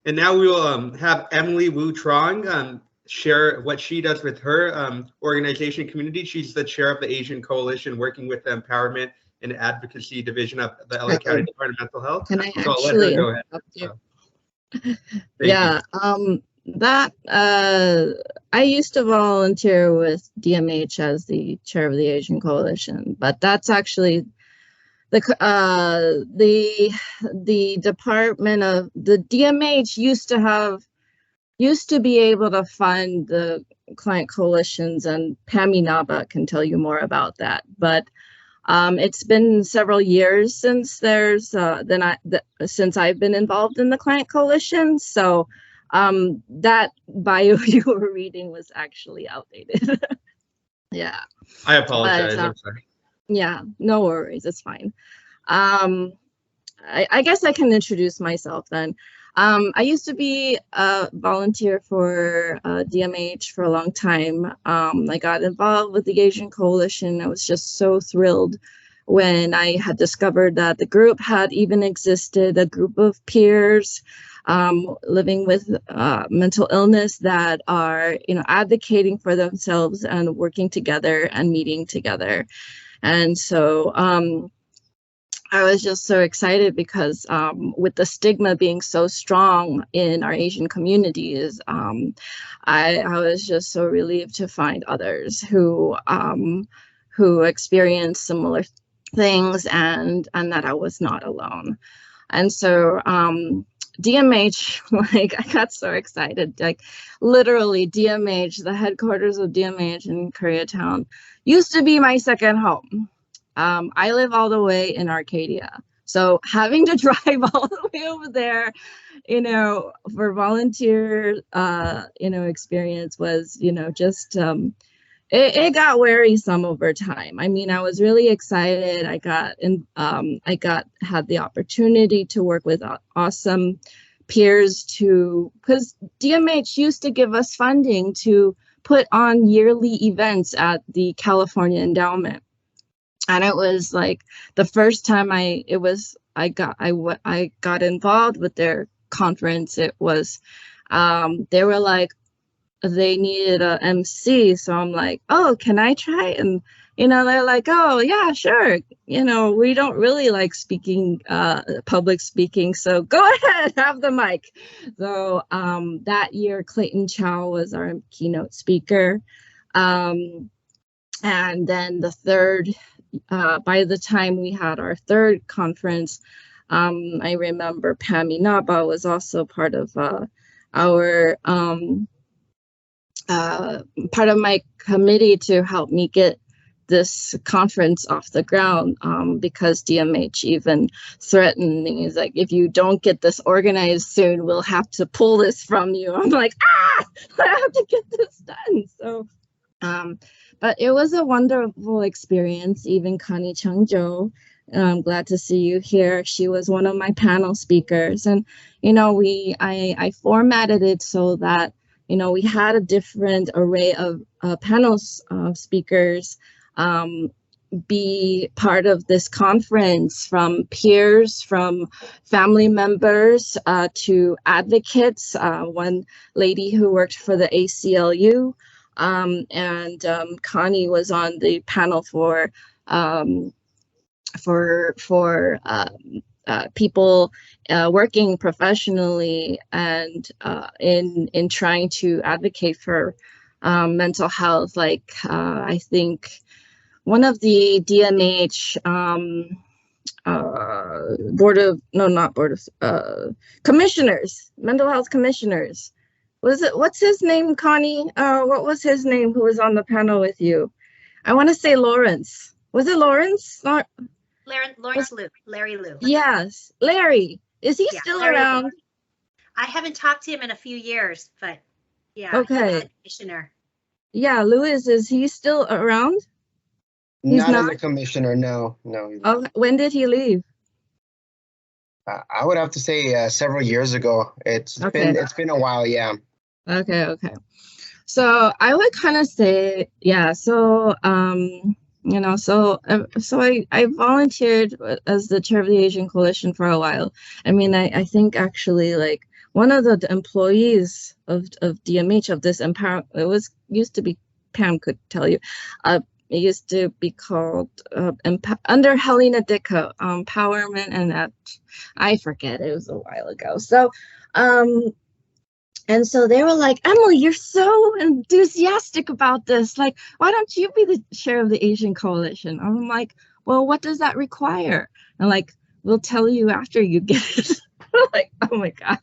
And now we will have Emily Wu Truong share what she does with her organization community. She's the chair of the Asian Coalition working with the Empowerment and Advocacy Division of the LA County Department of Mental Health. Can I so actually go ahead. Yeah, I used to volunteer with DMH as the chair of the Asian Coalition, but that's actually the department of the DMH used to be able to fund the client coalitions, and Pammy Naba can tell you more about that. But it's been several years since since I've been involved in the client coalition. So that bio you were reading was actually outdated. Yeah. I apologize. I'm sorry. Yeah, no worries. It's fine. I guess I can introduce myself then. I used to be a volunteer for DMH for a long time. I got involved with the Asian Coalition. I was just so thrilled when I had discovered that the group had even existed, a group of peers living with mental illness that are, advocating for themselves and working together and meeting together. And so I was just so excited because with the stigma being so strong in our Asian communities, I was just so relieved to find others who experienced similar things and that I was not alone. And so DMH, I got so excited, literally DMH, the headquarters of DMH in Koreatown, used to be my second home. I live all the way in Arcadia, so having to drive all the way over there, for volunteer, experience was, just, it got wearisome over time. I mean, I was really excited. I had the opportunity to work with awesome peers because DMH used to give us funding to put on yearly events at the California Endowment. And it was like the first time I got involved with their conference. It was they were like, they needed a MC, so I'm like, oh, can I try? And they're like, oh yeah, sure. We don't really like speaking, public speaking, so go ahead, have the mic. So that year, Clayton Chow was our keynote speaker, and then the third. By the time we had our third conference, I remember Pammy Naba was also part of our part of my committee to help me get this conference off the ground, because DMH even threatened me. He's like, if you don't get this organized soon, we'll have to pull this from you. I'm like, I have to get this done. So but it was a wonderful experience. Even Connie Chung-jo, I'm glad to see you here. She was one of my panel speakers. And, I formatted it so that, we had a different array of panels of speakers be part of this conference, from peers, from family members, to advocates. One lady who worked for the ACLU, and Connie was on the panel for people working professionally and in trying to advocate for mental health. I think one of the DMH commissioners, mental health commissioners. What's his name, Connie? What was his name who was on the panel with you? I want to say Lawrence. Was it Lawrence? Lawrence Liu, Larry Liu. Yes, Larry. Is he still Larry around? Liu. I haven't talked to him in a few years, but yeah. Okay. Commissioner. Yeah, Louis, is he still around? He's not as a commissioner, no. Oh, when did he leave? I would have to say several years ago. It's been a while, yeah. Okay. So I would kind of say, yeah. So so I volunteered as the chair of the Asian Coalition for a while. I mean, I think actually one of the employees of DMH, of this empower, used to be, Pam could tell you, it used to be called under Helena Dicko, Empowerment, and that, I forget, it was a while ago. So and so they were like, Emily, you're so enthusiastic about this. Like, why don't you be the chair of the Asian Coalition? I'm like, well, what does that require? And like, we'll tell you after you get it. Like, oh my God.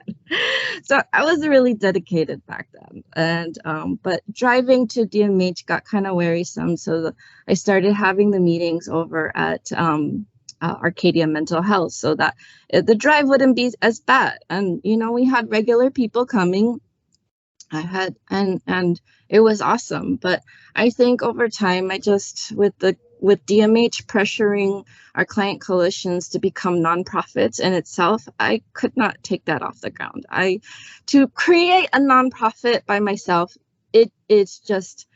So I was really dedicated back then. And, but driving to DMH got kind of wearisome. So I started having the meetings over at Arcadia Mental Health, so that the drive wouldn't be as bad. And, you know, we had regular people coming. And it was awesome. But I think over time, I just, with DMH pressuring our client coalitions to become nonprofits in itself, I could not take that off the ground. To create a nonprofit by myself, it's just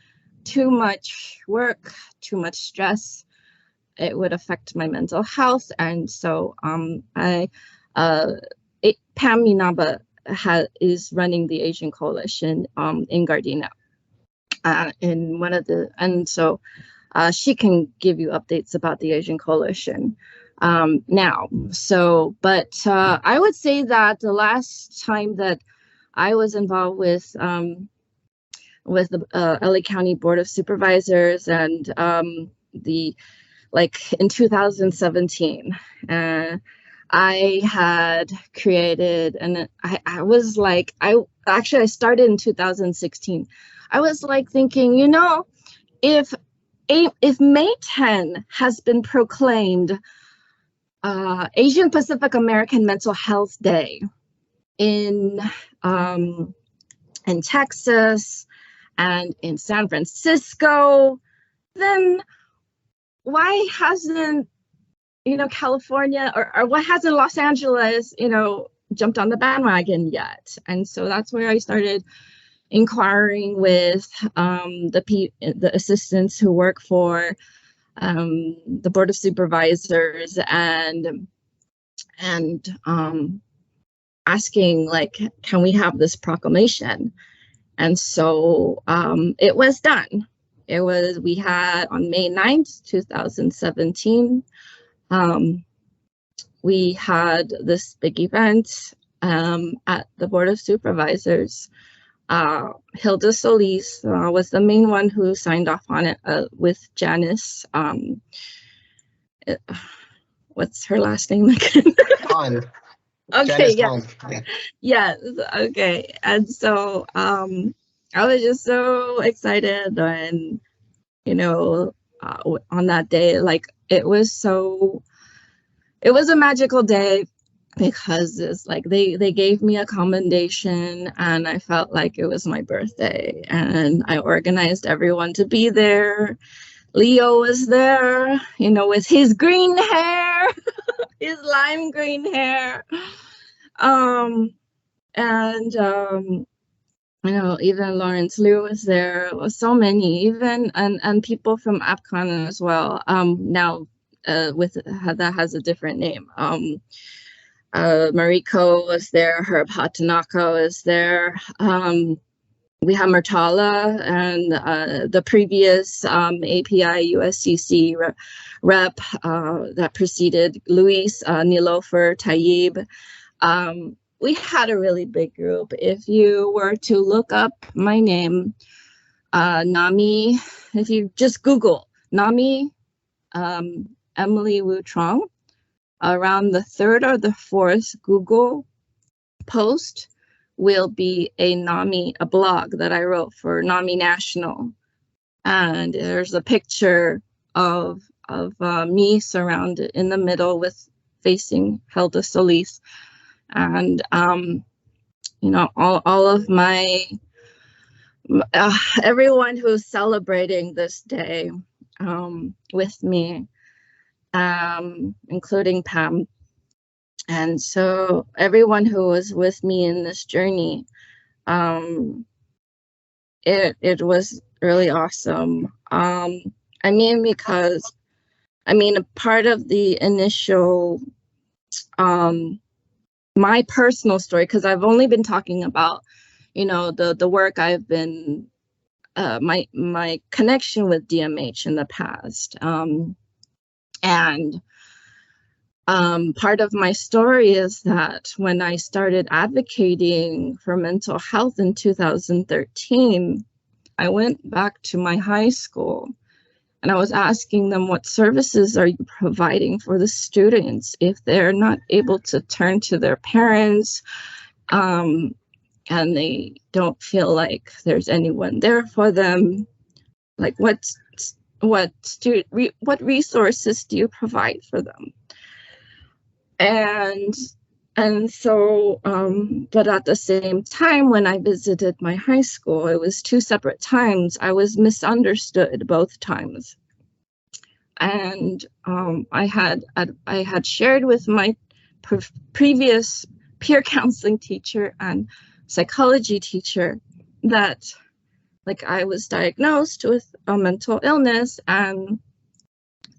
too much work, too much stress. It would affect my mental health. And so Pam Minaba is running the Asian Coalition in Gardena. In one of the, and so she can give you updates about the Asian Coalition now. So, but I would say that the last time that I was involved with the LA County Board of Supervisors and like in 2017, I had created, and I was like, I started in 2016. I was like thinking, you know, if May 10 has been proclaimed Asian Pacific American Mental Health Day in Texas and in San Francisco, then why hasn't, you know, California or why hasn't Los Angeles, you know, jumped on the bandwagon yet? And so that's where I started inquiring with the assistants who work for the Board of Supervisors and asking, like, can we have this proclamation? And so it was done. We had on May 9th, 2017, we had this big event at the Board of Supervisors. Hilda Solis was the main one who signed off on it with Janice. What's her last name again? Han. Okay, yes. Yes, okay. And so I was just so excited, and, you know, on that day, like, it was a magical day, because it's like they gave me a commendation, and I felt like it was my birthday, and I organized everyone to be there. Leo was there, you know, with his green hair, his lime green hair. You know, even Lawrence Liu was there. It was so many, even and people from APCON as well. Now that has a different name. Mariko was there, Herb Hatanaka was there. We have Murtala and the previous API USCC rep that preceded Luis, Nilofer, Tayyib. We had a really big group. If you were to look up my name, Nami, if you just Google Nami Emily Wu Truong, around the third or the fourth Google post will be a blog that I wrote for NAMI National. And there's a picture of me surrounded in the middle with facing Hilda Solis. And, you know, all of my, everyone who's celebrating this day with me, including Pam. And so everyone who was with me in this journey, it was really awesome. I mean, because, I mean, a part of the initial my personal story, because I've only been talking about, you know, the work I've been, my connection with DMH in the past. Part of my story is that when I started advocating for mental health in 2013, I went back to my high school and I was asking them, what services are you providing for the students if they're not able to turn to their parents, and they don't feel like there's anyone there for them? Like, what resources do you provide for them? And so, but at the same time, when I visited my high school, it was 2 separate times. I was misunderstood both times. And I had shared with my previous peer counseling teacher and psychology teacher that, like, I was diagnosed with a mental illness, and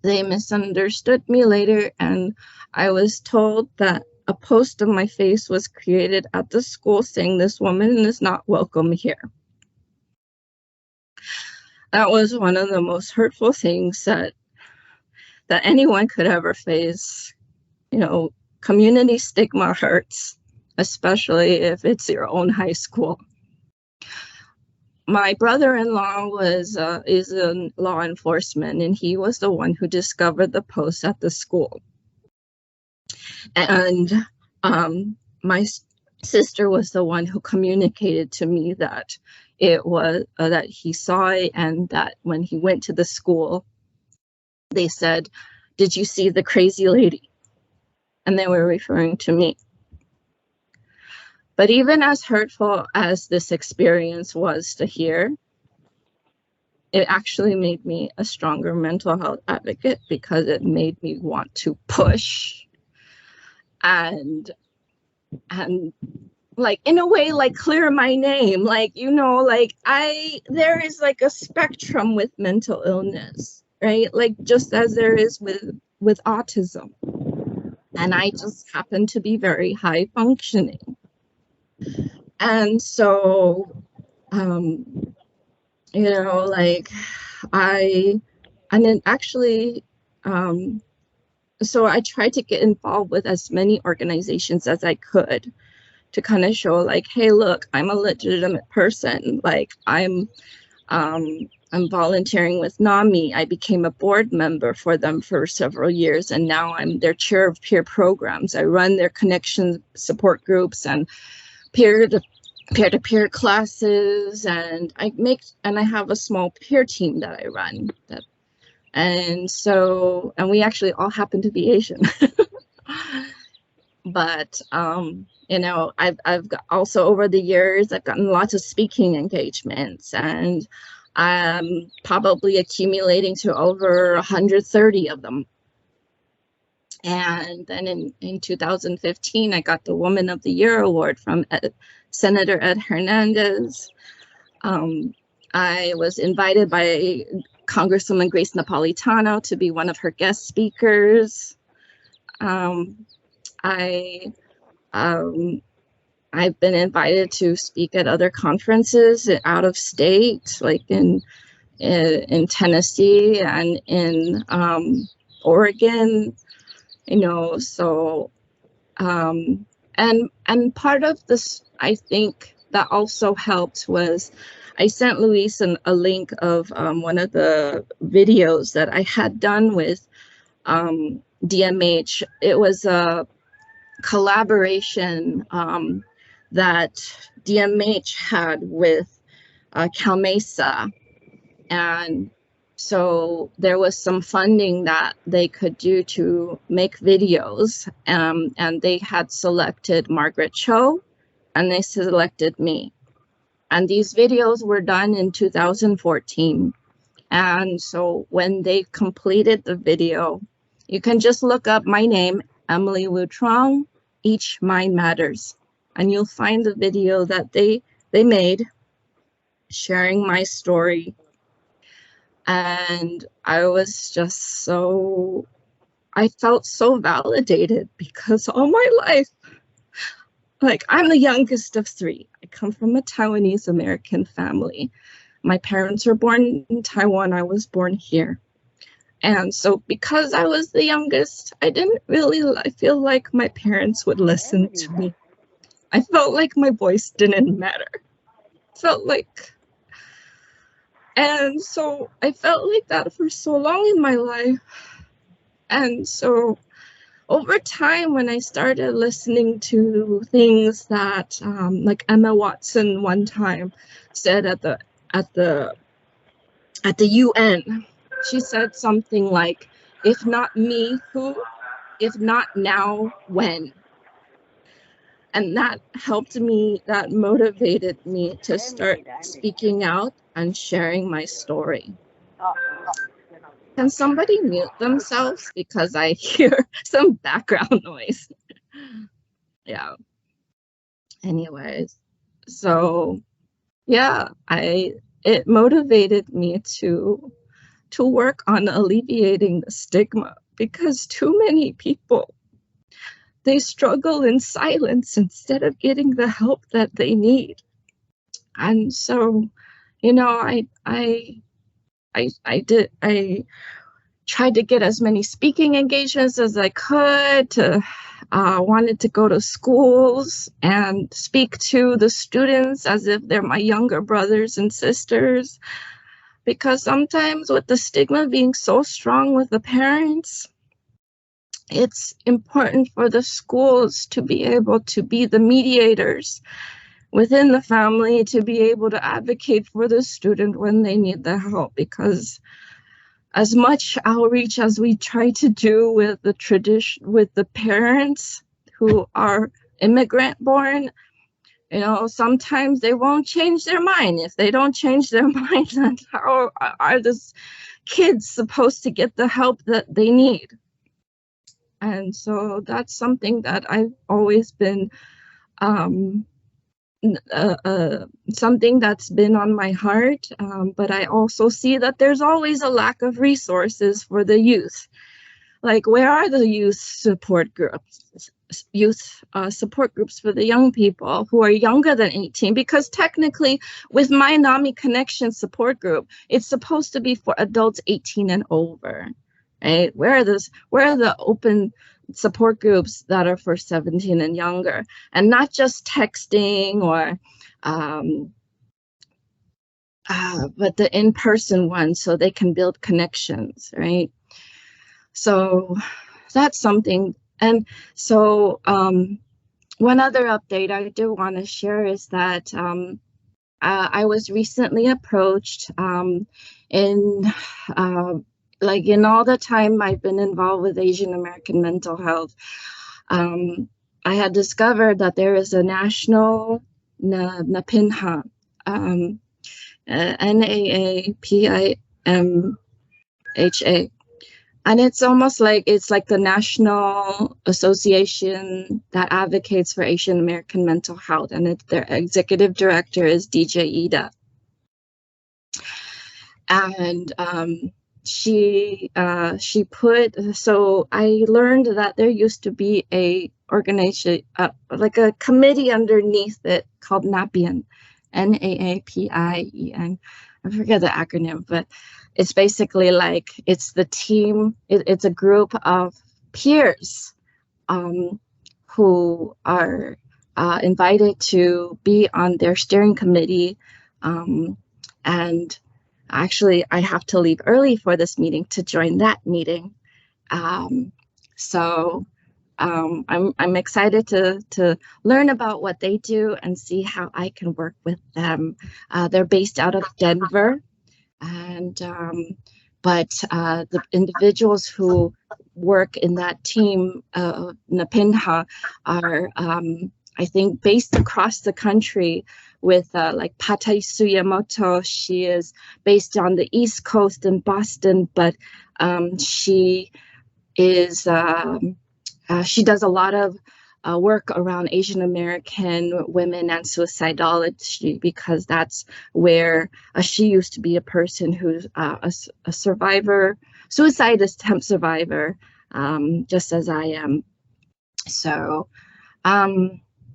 they misunderstood me later, and I was told that a post of my face was created at the school saying this woman is not welcome here. That was one of the most hurtful things that anyone could ever face. You know, community stigma hurts, especially if it's your own high school. My brother-in-law is in law enforcement, and he was the one who discovered the post at the school. And my sister was the one who communicated to me that it was that he saw it, and that when he went to the school, they said, "Did you see the crazy lady?" And they were referring to me. But even as hurtful as this experience was to hear, it actually made me a stronger mental health advocate, because it made me want to push and like, in a way, like, clear my name. Like, you know, like, there is like a spectrum with mental illness, right? Like, just as there is with autism. And I just happen to be very high functioning. And so, you know, like, so I tried to get involved with as many organizations as I could to kind of show, like, hey, look, I'm a legitimate person. Like, I'm volunteering with NAMI. I became a board member for them for several years, and now I'm their chair of peer programs. I run their connection support groups and peer-to-peer classes, and I have a small peer team that I run. And we actually all happen to be Asian. But you know, I've got also, over the years, I've gotten lots of speaking engagements, and I'm probably accumulating to over 130 of them. And then in 2015, I got the Woman of the Year award from Senator Ed Hernandez. I was invited by Congresswoman Grace Napolitano to be one of her guest speakers. I've been invited to speak at other conferences out of state, like in Tennessee and in Oregon, you know. So and part of this, I think, that also helped was I sent Luis a link of one of the videos that I had done with DMH. It was a collaboration that DMH had with CalMesa, and so there was some funding that they could do to make videos, and they had selected Margaret Cho, and they selected me. And these videos were done in 2014. And so when they completed the video, you can just look up my name, Emily Wu Truong, Each Mind Matters, and you'll find the video that they made sharing my story. And I was just I felt so validated, because all my life like, I'm the youngest of three. I come from a Taiwanese American family. My parents were born in Taiwan. I was born here. And so because I was the youngest, I feel like my parents would listen to me. I felt like my voice didn't matter. And so I felt like that for so long in my life. And so over time, when I started listening to things that, like Emma Watson one time said at the UN, she said something like, "If not me, who? If not now, when?" And that helped me, that motivated me to start speaking out and sharing my story. Can somebody mute themselves because I hear some background noise? Yeah. Anyways, so yeah, it motivated me to work on alleviating the stigma, because too many people, they struggle in silence instead of getting the help that they need. And so, you know, I tried to get as many speaking engagements as I could, wanted to go to schools and speak to the students as if they're my younger brothers and sisters. Because sometimes with the stigma being so strong with the parents, it's important for the schools to be able to be the mediators within the family, to be able to advocate for the student when they need the help. Because as much outreach as we try to do with the tradition, with the parents who are immigrant born, you know, sometimes they won't change their mind. If they don't change their mind, then how are these kids supposed to get the help that they need? And so that's something that I've always been, something that's been on my heart. But I also see that there's always a lack of resources for the youth. Like, where are the youth support groups? Support groups for the young people who are younger than 18, because technically with my NAMI Connection support group, it's supposed to be for adults 18 and over, right? Where are the open support groups that are for 17 and younger, and not just texting or but the in-person ones, so they can build connections, right? So that's something. And so one other update I do want to share is that I was recently approached in all the time I've been involved with Asian American mental health. I had discovered that there is a national NAPIMHA, NAAPIMHA. And it's almost like it's like the national association that advocates for Asian American mental health, and their executive director is DJ Ida. And she put, so I learned that there used to be a organization, like a committee underneath it called NAPIEN, NAAPIEN. I forget the acronym, but it's basically like, it's the team, it's a group of peers who are invited to be on their steering committee. And actually, I have to leave early for this meeting to join that meeting. So I'm excited to learn about what they do and see how I can work with them. They're based out of Denver, and but the individuals who work in that team, NAPIMHA, are I think based across the country. With like Patai Suyamoto, she is based on the East Coast in Boston, but she is she does a lot of work around Asian American women and suicidality, because that's where she used to be a person who's a survivor, suicide attempt survivor, just as I am. So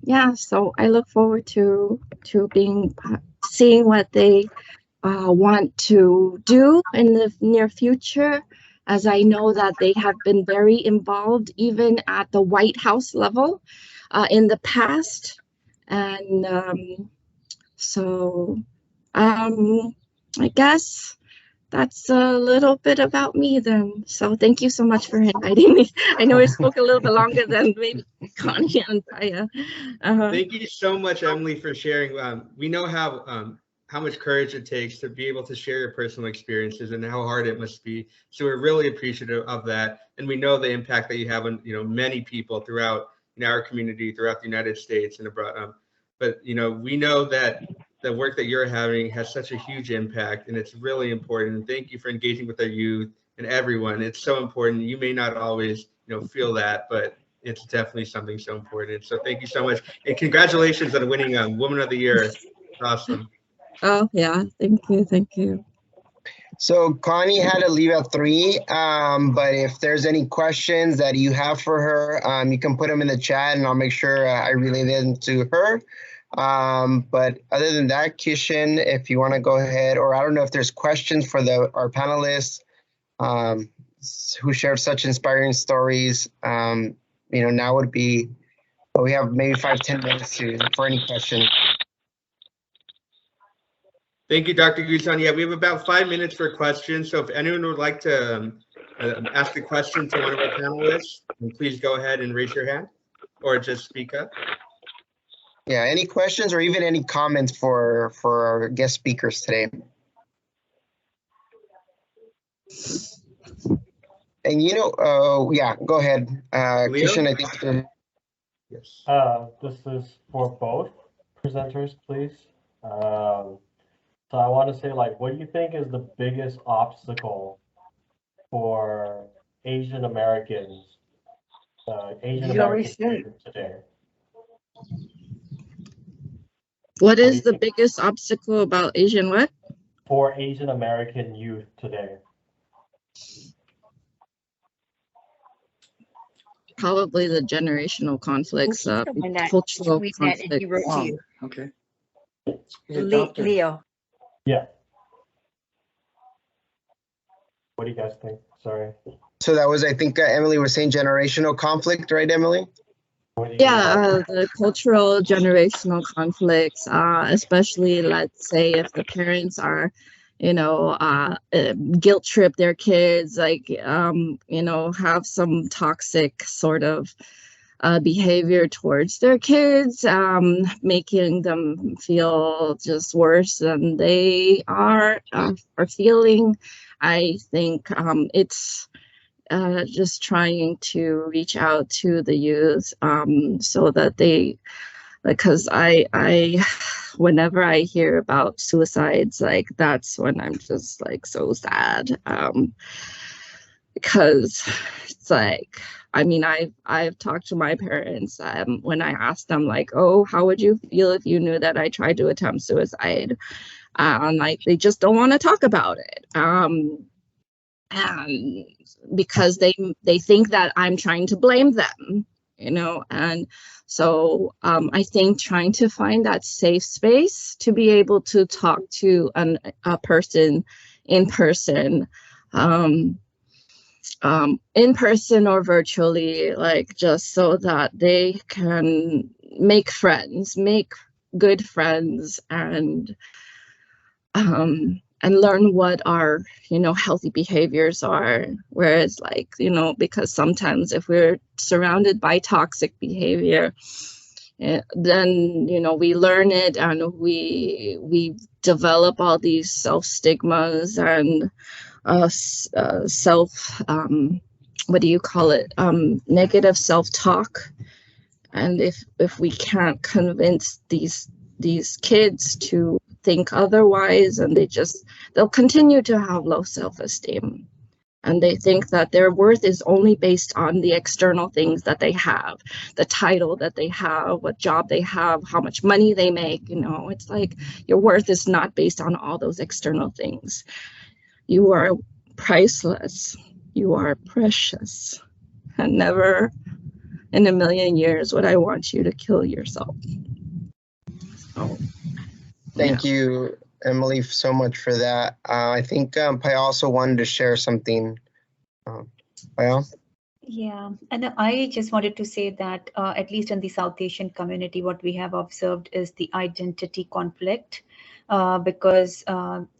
yeah, so I look forward to seeing what they want to do in the near future, as I know that they have been very involved even at the White House level in the past. And so I guess that's a little bit about me then. So thank you so much for inviting me. I know I spoke a little bit longer than maybe Connie and Paya. Thank you so much, Emily, for sharing. We know how much courage it takes to be able to share your personal experiences and how hard it must be. So we're really appreciative of that, and we know the impact that you have on many people throughout our community, throughout the United States and abroad. But we know that the work that you're having has such a huge impact, and it's really important. And thank you for engaging with our youth and everyone. It's so important. You may not always feel that, but it's definitely something so important. So thank you so much, and congratulations on winning Woman of the Year. Awesome. Oh yeah, thank you. So Connie had to leave at 3, but if there's any questions that you have for her, you can put them in the chat and I'll make sure I relay them to her. But other than that, Kishan, if you want to go ahead, or I don't know if there's questions for our panelists who shared such inspiring stories, now would be, we have maybe 5-10 minutes for any question. Thank you, Dr. Guzan. Yeah, we have about 5 minutes for questions. So if anyone would like to ask a question to one of our panelists, please go ahead and raise your hand or just speak up. Yeah, any questions or even any comments for our guest speakers today? And yeah, go ahead. Kishan, I think. Yes. This is for both presenters, please. So I want to say, what do you think is the biggest obstacle for Asian Americans, today? What is the biggest obstacle about Asian what? For Asian American youth today. Probably the generational conflicts, cultural conflicts. Wow. Okay. Leo. Yeah. What do you guys think? Sorry. So that was, I think Emily was saying generational conflict, right, Emily? Yeah, the cultural generational conflicts, especially let's say if the parents are, guilt trip their kids, have some toxic sort of behavior towards their kids, making them feel just worse than they are feeling. I think it's just trying to reach out to the youth so that because I whenever I hear about suicides, that's when I'm just so sad, because it's I've talked to my parents when I asked them oh, how would you feel if you knew that I tried to attempt suicide, and they just don't want to talk about it, and because they think that I'm trying to blame them, and so I think trying to find that safe space to be able to talk to a person in person, in person or virtually, just so that they can make good friends, and learn what our healthy behaviors are. Whereas because sometimes if we're surrounded by toxic behavior, then we learn it and we develop all these self stigmas and self what do you call it, negative self-talk. And if we can't convince these kids to think otherwise, and they'll continue to have low self-esteem, and they think that their worth is only based on the external things that they have, the title that they have, what job they have, how much money they make. It's your worth is not based on all those external things. You are priceless, you are precious, and never in a million years would I want you to kill yourself. So, Thank you, Emily, so much for that. I think Pai also wanted to share something. Payal? Yeah, and I just wanted to say that at least in the South Asian community, what we have observed is the identity conflict because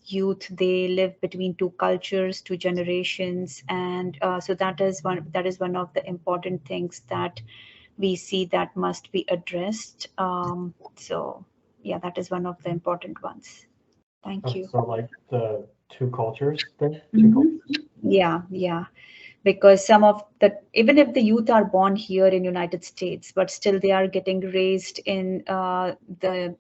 youth, they live between two cultures, two generations, and so that is one of the important things that we see that must be addressed. So yeah, that is one of the important ones. Thank you. So like the two cultures thing? Yeah. Because some of the, even if the youth are born here in United States, but still they are getting raised in the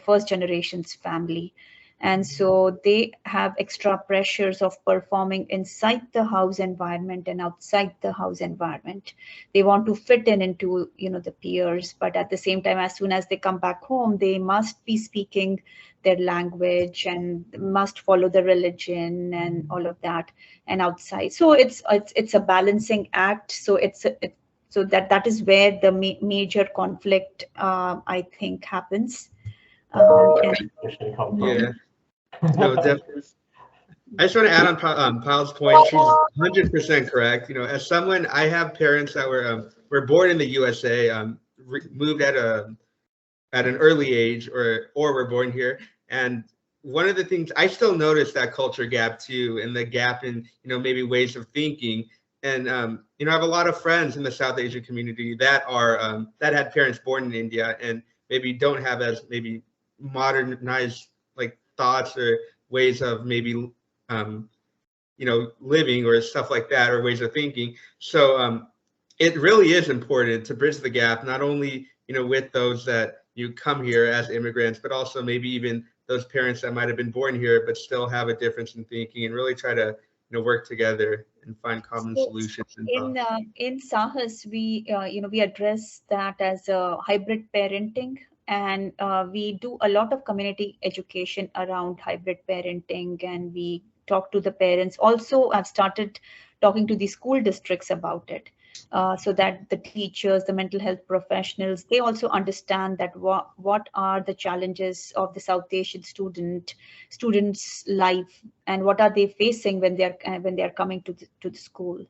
first generation's family. And so they have extra pressures of performing inside the house environment and outside the house environment. They want to fit into, the peers, but at the same time, as soon as they come back home, they must be speaking their language and must follow the religion and all of that, and outside. So it's a balancing act. So so that is where the major conflict I think happens. Yeah. No, definitely. I just want to add on Paul's point. She's 100% correct. As someone, I have parents that were born in the USA, moved at an early age, or were born here. And one of the things I still notice that culture gap too, and the gap in maybe ways of thinking. And I have a lot of friends in the South Asian community that are that had parents born in India and maybe don't have as maybe modernized like thoughts or ways of maybe living or stuff like that, or ways of thinking. So it really is important to bridge the gap, not only with those that come here as immigrants, but also maybe even those parents that might have been born here but still have a difference in thinking, and really try to work together and find common solutions. In Sahas, we we address that as a hybrid parenting, and we do a lot of community education around hybrid parenting, and we talk to the parents. Also, I've started talking to the school districts about it. So that the teachers, the mental health professionals, they also understand that what are the challenges of the South Asian students' life, and what are they facing when they're coming to the school,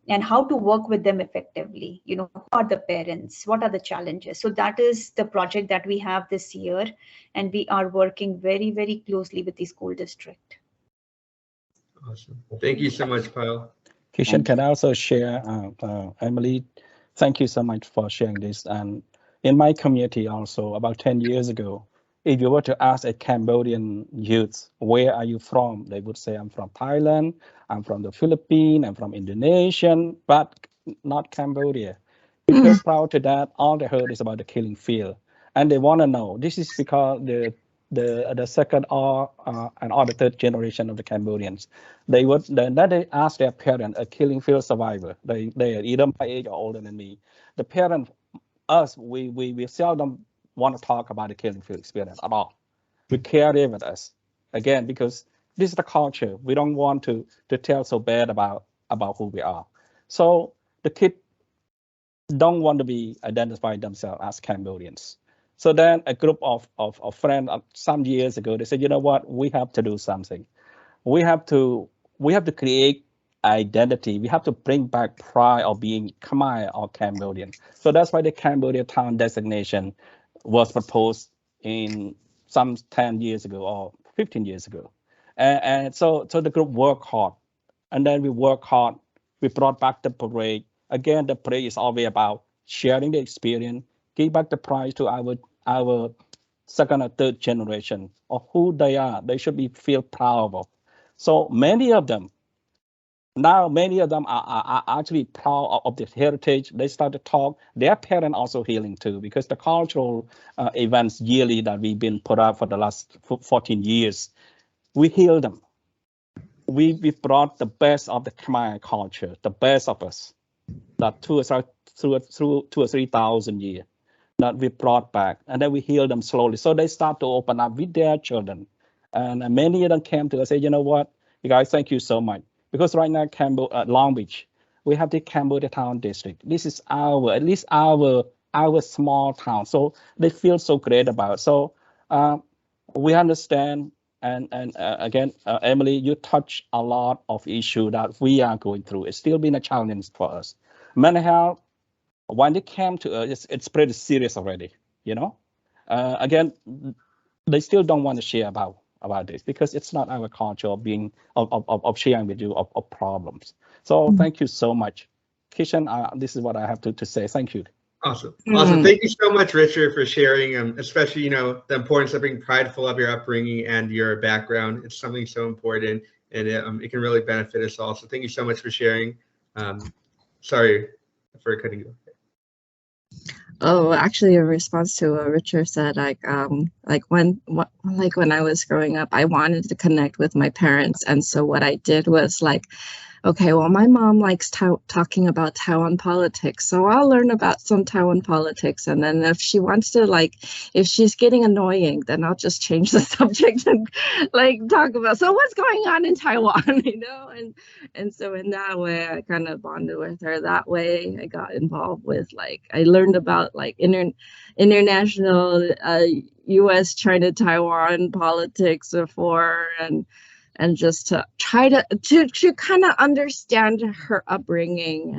and how to work with them effectively. Who are the parents? What are the challenges? So that is the project that we have this year, and we are working very, very closely with the school district. Awesome. Thank you so much, Payal. Kishan, can I also share, Emily, thank you so much for sharing this. And in my community also, about 10 years ago, if you were to ask a Cambodian youth, where are you from? They would say, I'm from Thailand, I'm from the Philippines, I'm from Indonesia, but not Cambodia. Because prior to that, all they heard is about the killing field. And they want to know, this is because the second or the third generation of the Cambodians, they ask their parents, a killing field survivor. They are either my age or older than me. The parents, us, we seldom want to talk about the killing field experience at all. We carry it with us, again, because this is the culture. We don't want to tell so bad about who we are. So the kids don't want to be identified themselves as Cambodians. So then a group of friends some years ago, they said, you know what, we have to do something. We have to create identity. We have to bring back pride of being Khmer or Cambodian. So that's why the Cambodia town designation was proposed in some 10 years ago or 15 years ago. And so the group worked hard. And then we worked hard. We brought back the parade. Again, the parade is always about sharing the experience, give back the pride to our second or third generation of who they are. They should be feel proud of. So many of them are actually proud of their heritage. They start to talk. Their parents also healing too, because the cultural events yearly that we've been put up for the last 14 years, we heal them. We brought the best of the Khmer culture, the best of us, that through 2,000 or 3,000 years, that we brought back, and then we heal them slowly. So they start to open up with their children. And many of them came to us and say, you know what, you guys, thank you so much. Because right now, Long Beach, we have the Cambodia Town District. This is at least our small town. So they feel so great about it. So we understand. And again, Emily, you touch a lot of issues that we are going through. It's still been a challenge for us. Mental health, when they came to us, it's pretty serious already, you know. Again, they still don't want to share about this because it's not our culture of being of sharing with you of problems. So thank you so much, Kishan. This is what I have to say. Thank you. Awesome. Thank you so much, Richard, for sharing, especially, the importance of being prideful of your upbringing and your background. It's something so important, and it can really benefit us all. So thank you so much for sharing. Sorry for cutting you off. Oh, actually, in response to what Richard said, when I was growing up, I wanted to connect with my parents, and so what I did was okay, well, my mom likes talking about Taiwan politics, so I'll learn about some Taiwan politics, and then if she wants to, if she's getting annoying, then I'll just change the subject and talk about, so what's going on in Taiwan, and so in that way, I kind of bonded with her. That way, I got involved with, I learned about international U.S. China Taiwan politics before, and just to try to kind of understand her upbringing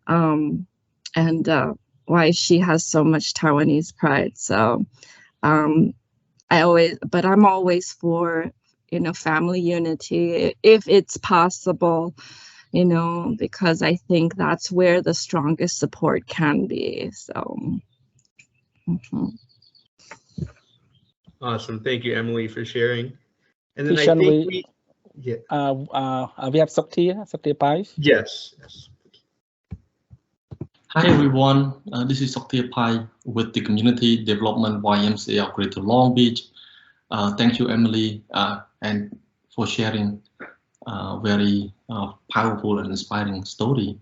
and why she has so much Taiwanese pride. So I'm always for, family unity if it's possible, because I think that's where the strongest support can be. So. Awesome. Thank you, Emily, for sharing. And then Kishan, I think we have Sakti Pai. Yes. Hi everyone, this is Sakti Pai with the Community Development YMCA of Greater Long Beach. Thank you, Emily, and for sharing a very powerful and inspiring story.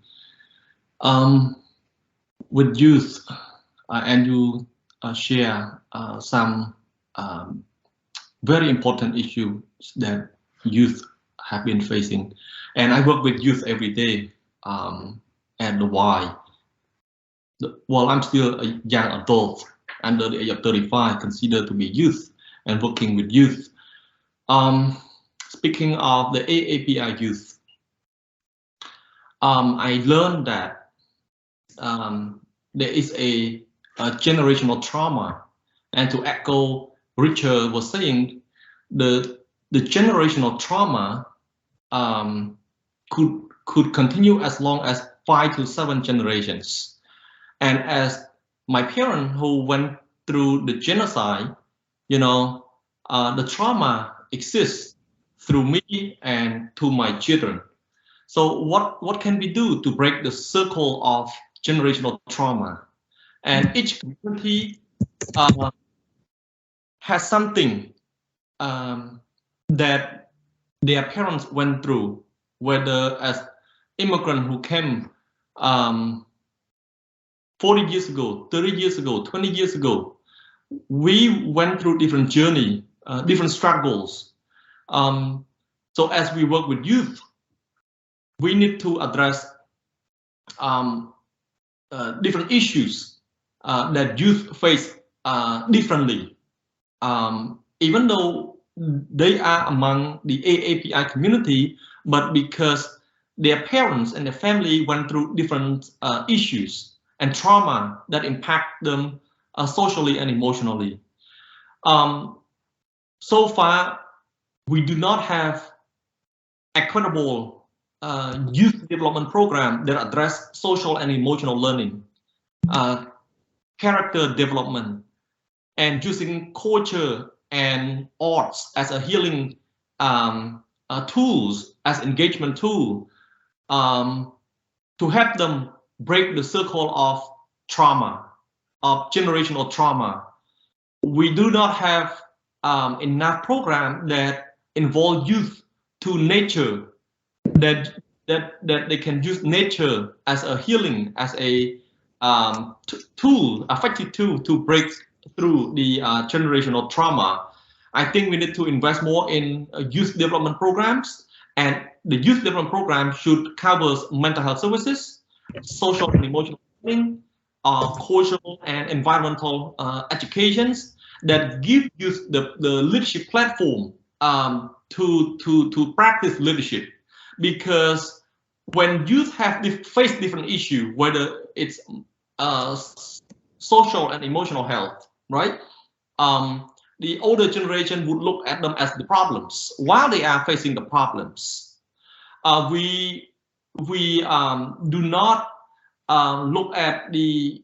With youth, and you share some very important issues that youth have been facing, and I work with youth every day at the Y. Well, I'm still a young adult under the age of 35, considered to be youth, and working with youth. Speaking of the AAPI youth, I learned that there is a generational trauma, and to echo Richard was saying, the generational trauma could continue as long as 5 to 7 generations. And as my parents who went through the genocide, the trauma exists through me and to my children. So what can we do to break the circle of generational trauma? And each community has something that their parents went through, whether as immigrants who came 40 years ago, 30 years ago, 20 years ago. We went through different journey, different struggles. So as we work with youth, we need to address different issues that youth face differently. Even though they are among the AAPI community, but because their parents and their family went through different issues and trauma that impact them socially and emotionally. So far, we do not have equitable youth development program that address social and emotional learning, character development, and using culture and arts as a healing tools, as engagement tool, to help them break the circle of trauma, of generational trauma. We do not have enough program that involve youth to nature, that they can use nature as a healing, as a tool, effective tool to break through the generational trauma. I think we need to invest more in youth development programs And the youth development program should cover mental health services, social and emotional healing, cultural and environmental educations that give youth the leadership platform to practice leadership. Because when youth have face different issues, whether it's social and emotional health, right? The older generation would look at them as the problems while they are facing the problems. We do not look at the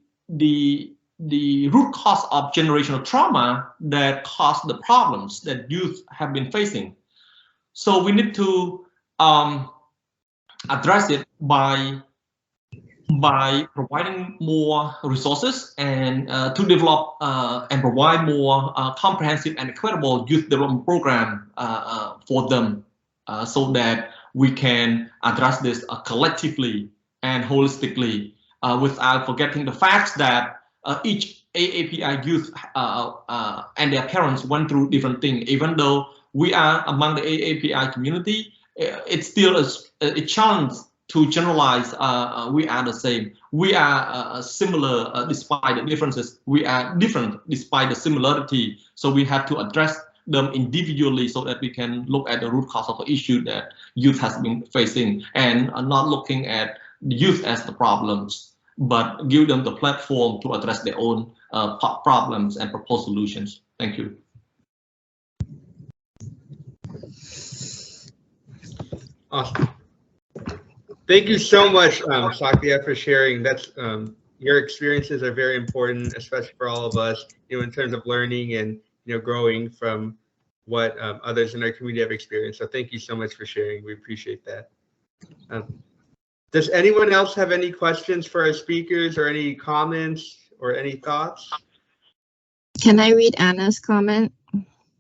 root cause of generational trauma that caused the problems that youth have been facing. So we need to address it by providing more resources and to develop and provide more comprehensive and equitable youth development program for them, so that we can address this collectively and holistically, without forgetting the fact that each AAPI youth and their parents went through different things. Even though we are among the AAPI community, it's still a challenge to generalize. We are the same. We are similar despite the differences. We are different despite the similarity. So we have to address them individually so that we can look at the root cause of the issue that youth has been facing, and not looking at the youth as the problems, but give them the platform to address their own problems and propose solutions. Thank you. Awesome. Thank you so much, Sakya, for sharing. That's your experiences are very important, especially for all of us, in terms of learning and growing from what others in our community have experienced. So thank you so much for sharing. We appreciate that. Does anyone else have any questions for our speakers, or any comments or any thoughts? Can I read Anna's comment?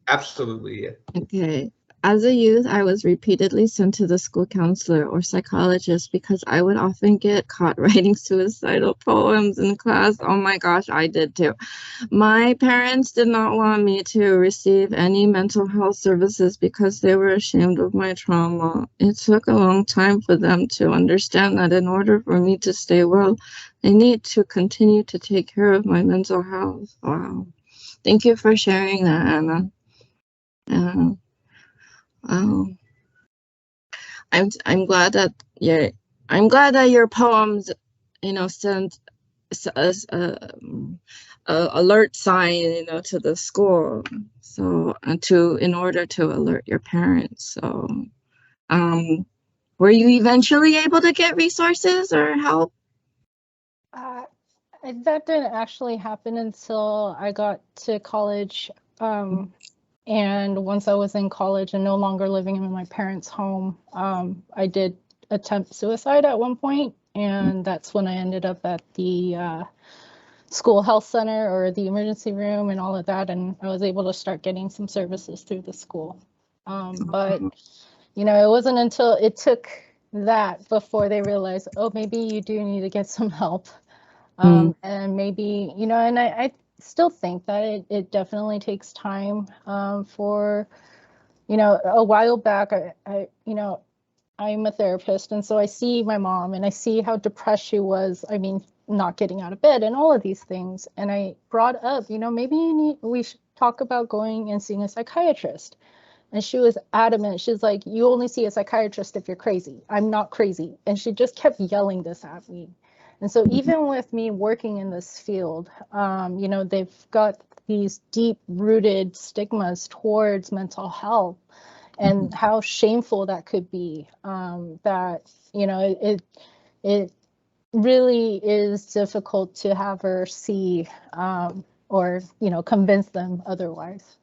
Absolutely, yeah. Okay. As a youth, I was repeatedly sent to the school counselor or psychologist because I would often get caught writing suicidal poems in class. Oh my gosh, I did too. My parents did not want me to receive any mental health services because they were ashamed of my trauma. It took a long time for them to understand that in order for me to stay well, I need to continue to take care of my mental health. Wow. Thank you for sharing that, Anna. I'm glad that your poems, send us alert sign, to the school. So in order to alert your parents. So, were you eventually able to get resources or help? That didn't actually happen until I got to college. And once I was in college and no longer living in my parents' home, I did attempt suicide at one point, and that's when I ended up at the school health center or the emergency room and all of that, and I was able to start getting some services through the school. But it wasn't until it took that before they realized, oh, maybe you do need to get some help. And maybe, and I still think that it definitely takes time for, a while back, I'm a therapist, and so I see my mom and I see how depressed she was. I mean, not getting out of bed and all of these things. And I brought up, maybe we should talk about going and seeing a psychiatrist. And she was adamant. She's like, you only see a psychiatrist if you're crazy. I'm not crazy. And she just kept yelling this at me. And so even with me working in this field, they've got these deep-rooted stigmas towards mental health and how shameful that could be, that, it really is difficult to have her see or, convince them otherwise.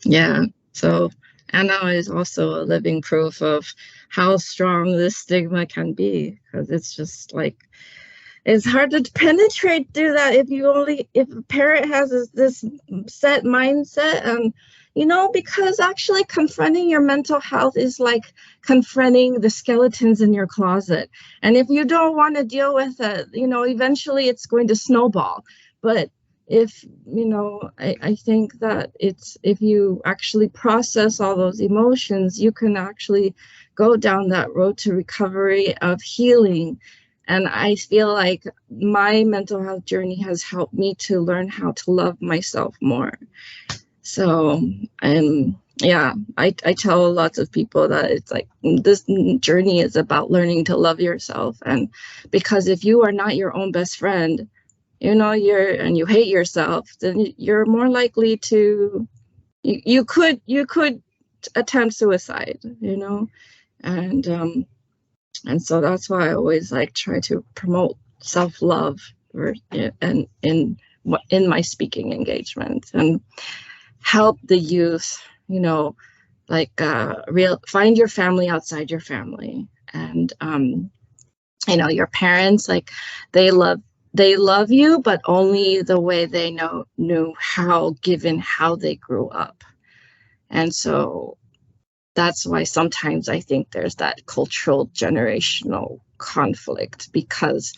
Yeah. So Anna is also a living proof of how strong this stigma can be, because it's just like, it's hard to penetrate through that if a parent has this set mindset, and because actually confronting your mental health is like confronting the skeletons in your closet. And if you don't want to deal with it, eventually it's going to snowball. But if you know, I think that it's, if you actually process all those emotions, you can actually go down that road to recovery, of healing. And I feel like my mental health journey has helped me to learn how to love myself more. So, and yeah, I tell lots of people that it's like, this journey is about learning to love yourself. And because if you are not your own best friend, you know, and you hate yourself, then you're more likely to, you could attempt suicide, you know. And so that's why I always like try to promote self-love, and in my speaking engagements, and help the youth, you know, like find your family outside your family. And you know, your parents, like, they love you, but only the way they knew how, given how they grew up. And so that's why sometimes I think there's that cultural generational conflict, because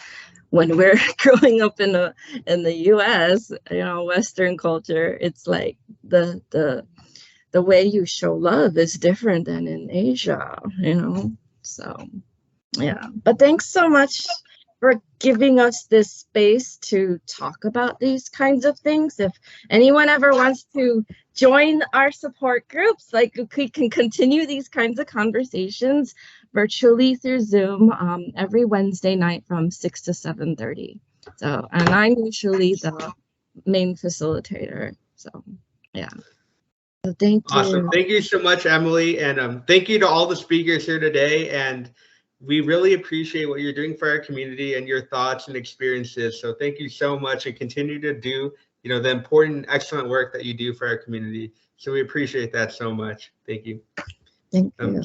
when we're growing up in the US, you know, Western culture, it's like the way you show love is different than in Asia, you know. So yeah, but thanks so much for giving us this space to talk about these kinds of things. If anyone ever wants to join our support groups, like, we can continue these kinds of conversations virtually through Zoom every Wednesday night from 6 to 7:30. So, and I'm usually the main facilitator. So yeah. So thank you. Awesome. Thank you so much, Emily. And thank you to all the speakers here today. And we really appreciate what you're doing for our community and your thoughts and experiences. So thank you so much, and continue to do, you know, the important, excellent work that you do for our community. So we appreciate that so much. Thank you. Thank you.